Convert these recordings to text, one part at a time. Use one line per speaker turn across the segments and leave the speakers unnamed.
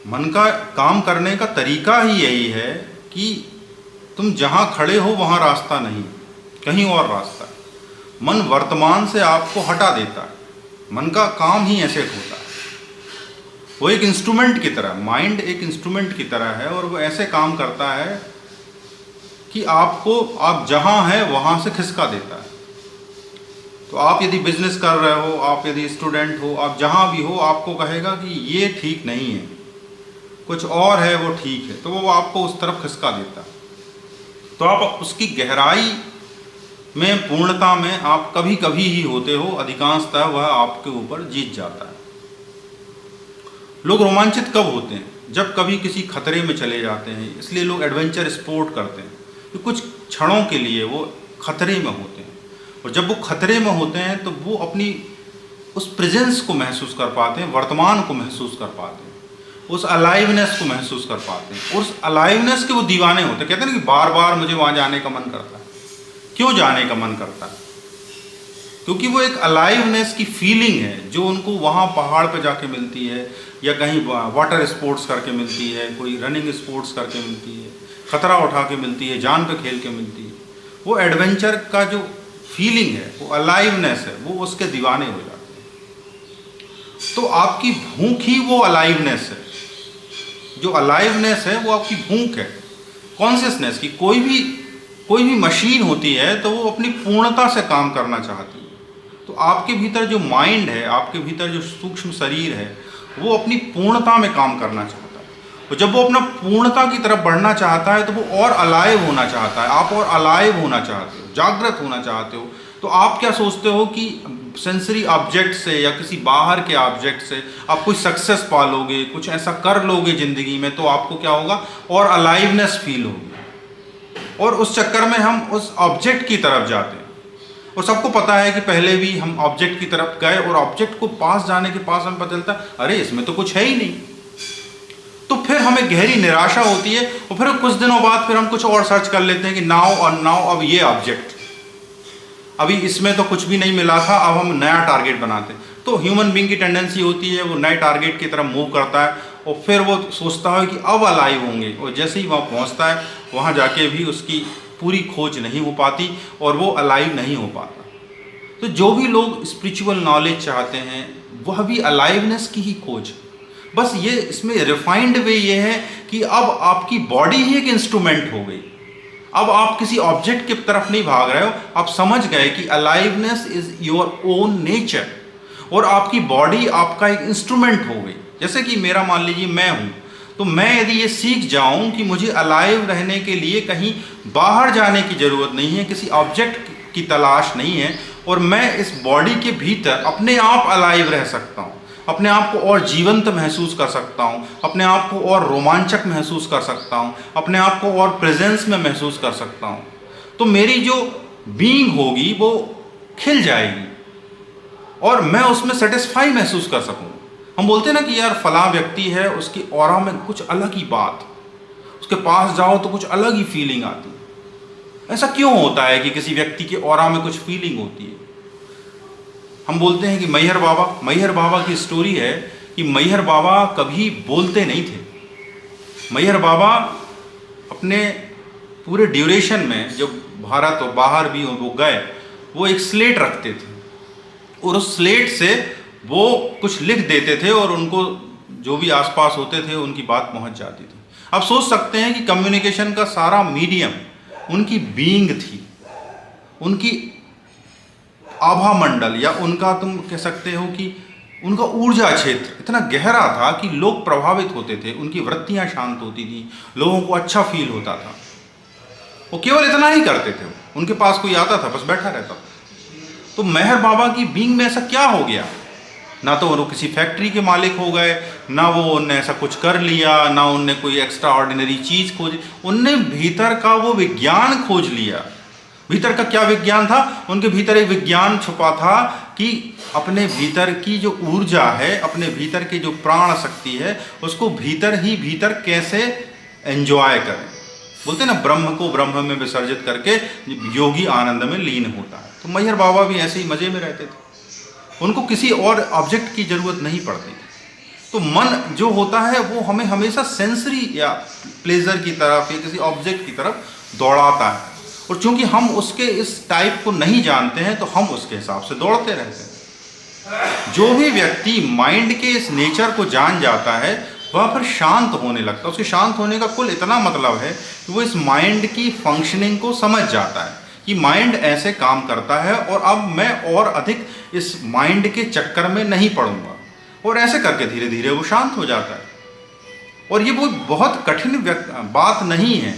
मन का काम करने का तरीका ही यही है कि तुम जहाँ खड़े हो वहाँ रास्ता नहीं, कहीं और रास्ता है। मन वर्तमान से आपको हटा देता है। मन का काम ही ऐसे होता है, वो एक इंस्ट्रूमेंट की तरह, माइंड एक इंस्ट्रूमेंट की तरह है और वो ऐसे काम करता है कि आपको, आप जहाँ हैं वहाँ से खिसका देता है। तो आप यदि बिजनेस कर रहे हो, आप यदि स्टूडेंट हो, आप जहाँ भी हो, आपको कहेगा कि ये ठीक नहीं है, कुछ और है वो ठीक है, तो वो आपको उस तरफ खिसका देता है। तो आप उसकी गहराई में, पूर्णता में आप कभी कभी ही होते हो, अधिकांशतः वह आपके ऊपर जीत जाता है। लोग रोमांचित कब होते हैं? जब कभी किसी खतरे में चले जाते हैं। इसलिए लोग एडवेंचर स्पोर्ट करते हैं कि कुछ क्षणों के लिए वो खतरे में होते हैं, और जब वो खतरे में होते हैं तो वो अपनी उस प्रेजेंस को महसूस कर पाते हैं, वर्तमान को महसूस कर पाते हैं, उस अलाइवनेस को महसूस कर पाते हैं। उस अलाइवनेस के वो दीवाने होते हैं। कहते हैं ना कि बार बार मुझे वहाँ जाने का मन करता है। क्यों जाने का मन करता है? क्योंकि वो एक अलाइवनेस की फीलिंग है जो उनको वहाँ पहाड़ पे जाके मिलती है, या कहीं वाटर स्पोर्ट्स करके मिलती है, कोई रनिंग स्पोर्ट्स करके मिलती है, खतरा उठा के मिलती है, जान पे खेल के मिलती है। वो एडवेंचर का जो फीलिंग है, वो अलाइवनेस है, वो उसके दीवाने हो जाते हैं। तो आपकी भूख ही वो अलाइवनेस है। जो अलाइवनेस है वो आपकी भूख है, कॉन्शियसनेस की। कोई भी मशीन होती है तो वो अपनी पूर्णता से काम करना चाहती है। तो आपके भीतर जो माइंड है, आपके भीतर जो सूक्ष्म शरीर है, वो अपनी पूर्णता में काम करना चाहता है। और जब वो अपना पूर्णता की तरफ बढ़ना चाहता है तो वो और अलाइव होना चाहता है। आप और अलाइव होना चाहते हो, जागृत होना चाहते हो। तो आप क्या सोचते हो कि सेंसरी ऑब्जेक्ट से या किसी बाहर के ऑब्जेक्ट से आप कोई सक्सेस पालोगे, कुछ ऐसा कर लोगे ज़िंदगी में, तो आपको क्या होगा, और अलाइवनेस फील होगी। और उस चक्कर में हम उस ऑब्जेक्ट की तरफ जाते हैं। और सबको पता है कि पहले भी हम ऑब्जेक्ट की तरफ गए और ऑब्जेक्ट को पास जाने के पास हमें पता चलता है अरे इसमें तो कुछ है ही नहीं। तो फिर हमें गहरी निराशा होती है, और फिर कुछ दिनों बाद फिर हम कुछ और सर्च कर लेते हैं कि नाउ अब ये ऑब्जेक्ट, अभी इसमें तो कुछ भी नहीं मिला था, अब हम नया टारगेट बनाते हैं। तो ह्यूमन बीइंग की टेंडेंसी होती है, वो नए टारगेट की तरफ मूव करता है, और फिर वो सोचता है कि अब अलाइव होंगे, और जैसे ही वहाँ पहुँचता है वहाँ जाके भी उसकी पूरी खोज नहीं हो पाती और वो अलाइव नहीं हो पाता। तो जो भी लोग स्पिरिचुअल नॉलेज चाहते हैं वह भी अलाइवनेस की ही खोज। बस ये इसमें रिफाइंड वे ये है कि अब आपकी बॉडी ही एक इंस्ट्रूमेंट हो गई। अब आप किसी ऑब्जेक्ट की तरफ नहीं भाग रहे हो, आप समझ गए कि aliveness is your own nature, और आपकी बॉडी आपका एक इंस्ट्रूमेंट हो गई। जैसे कि मेरा, मान लीजिए मैं हूँ, तो मैं यदि ये सीख जाऊँ कि मुझे अलाइव रहने के लिए कहीं बाहर जाने की ज़रूरत नहीं है, किसी ऑब्जेक्ट की तलाश नहीं है, और मैं इस बॉडी के भीतर अपने आप अलाइव रह सकता हूँ, अपने आप को और जीवंत महसूस कर सकता हूँ, अपने आप को और रोमांचक महसूस कर सकता हूँ, अपने आप को और प्रेजेंस में महसूस कर सकता हूँ, तो मेरी जो बीइंग होगी वो खिल जाएगी और मैं उसमें सेटिस्फाई महसूस कर सकूँ। हम बोलते हैं ना कि यार फलां व्यक्ति है, उसकी ऑरा में कुछ अलग ही बात, उसके पास जाओ तो कुछ अलग ही फीलिंग आती है। ऐसा क्यों होता है कि किसी व्यक्ति के ऑरा में कुछ फीलिंग होती है? हम बोलते हैं कि मैहर बाबा की स्टोरी है कि मैहर बाबा कभी बोलते नहीं थे। मैहर बाबा अपने पूरे ड्यूरेशन में, जब भारत और बाहर भी वो गए, वो एक स्लेट रखते थे और उस स्लेट से वो कुछ लिख देते थे और उनको जो भी आसपास होते थे उनकी बात पहुंच जाती थी। आप सोच सकते हैं कि कम्युनिकेशन का सारा मीडियम उनकी बीइंग थी, उनकी आभा मंडल, या उनका तुम कह सकते हो कि उनका ऊर्जा क्षेत्र इतना गहरा था कि लोग प्रभावित होते थे, उनकी वृत्तियां शांत होती थी, लोगों को अच्छा फील होता था। वो केवल इतना ही करते थे, उनके पास कोई आता था बस बैठा रहता था। तो मैहर बाबा की बीइंग में ऐसा क्या हो गया? ना तो वो किसी फैक्ट्री के मालिक हो गए, ना वो उनने ऐसा कुछ कर लिया, ना उनने कोई एक्स्ट्रा ऑर्डिनरी चीज़ खोजी, उनने भीतर का वो विज्ञान खोज लिया। भीतर का क्या विज्ञान था? उनके भीतर एक विज्ञान छुपा था कि अपने भीतर की जो ऊर्जा है, अपने भीतर की जो प्राण शक्ति है, उसको भीतर ही भीतर कैसे एंजॉय करें। बोलते हैं ना, ब्रह्म को ब्रह्म में विसर्जित करके योगी आनंद में लीन होता है। तो मैहर बाबा भी ऐसे ही मज़े में रहते थे, उनको किसी और ऑब्जेक्ट की ज़रूरत नहीं पड़ती थी। तो मन जो होता है वो हमें हमेशा सेंसरी या प्लेजर की तरफ या किसी ऑब्जेक्ट की तरफ दौड़ाता है, और चूंकि हम उसके इस टाइप को नहीं जानते हैं तो हम उसके हिसाब से दौड़ते रहते हैं। जो भी व्यक्ति माइंड के इस नेचर को जान जाता है वह फिर शांत होने लगता है। उसके शांत होने का कुल इतना मतलब है कि वो इस माइंड की फंक्शनिंग को समझ जाता है कि माइंड ऐसे काम करता है और अब मैं और अधिक इस माइंड के चक्कर में नहीं पड़ूंगा, और ऐसे करके धीरे धीरे वो शांत हो जाता है। और ये वो बहुत कठिन बात नहीं है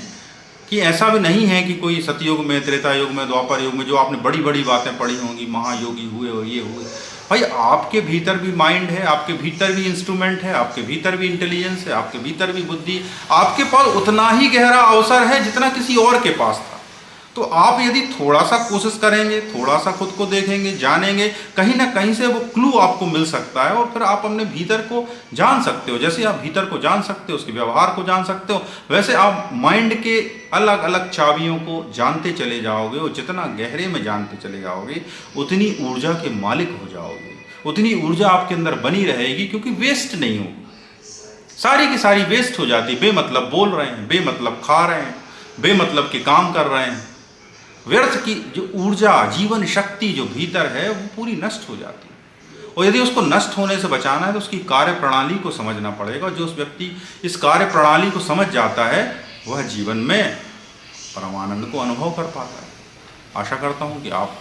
कि ऐसा भी नहीं है कि कोई सतयुग में, त्रेता युग में, द्वापर युग में जो आपने बड़ी बड़ी बातें पढ़ी होंगी, महायोगी हुए और ये हुए। भाई आपके भीतर भी माइंड है, आपके भीतर भी इंस्ट्रूमेंट है, आपके भीतर भी इंटेलिजेंस है, आपके भीतर भी बुद्धि, आपके पास उतना ही गहरा अवसर है जितना किसी और के पास था। तो आप यदि थोड़ा सा कोशिश करेंगे, थोड़ा सा खुद को देखेंगे, जानेंगे, कहीं ना कहीं से वो क्लू आपको मिल सकता है, और फिर आप अपने भीतर को जान सकते हो। जैसे आप भीतर को जान सकते हो, उसके व्यवहार को जान सकते हो, वैसे आप माइंड के अलग अलग चाबियों को जानते चले जाओगे, और जितना गहरे में जानते चले जाओगे उतनी ऊर्जा के मालिक हो जाओगे, उतनी ऊर्जा आपके अंदर बनी रहेगी, क्योंकि वेस्ट नहीं होगी। सारी की सारी वेस्ट हो जाती, बेमतलब बोल रहे हैं, बेमतलब खा रहे हैं, बेमतलब के काम कर रहे हैं, व्यर्थ की जो ऊर्जा, जीवन शक्ति जो भीतर है वो पूरी नष्ट हो जाती है। और यदि उसको नष्ट होने से बचाना है तो उसकी कार्य प्रणाली को समझना पड़ेगा। जो उस व्यक्ति इस कार्य प्रणाली को समझ जाता है वह जीवन में परमानंद को अनुभव कर पाता है। आशा करता हूँ कि आप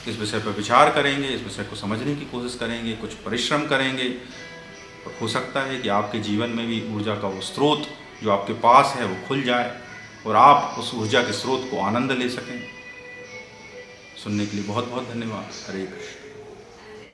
इस विषय पर विचार करेंगे, इस विषय को समझने की कोशिश करेंगे, कुछ परिश्रम करेंगे, और हो सकता है कि आपके जीवन में भी ऊर्जा का वो स्रोत जो आपके पास है वो खुल जाए और आप उस ऊर्जा के स्रोत को आनंद ले सकें। सुनने के लिए बहुत बहुत धन्यवाद। हरे कृष्ण।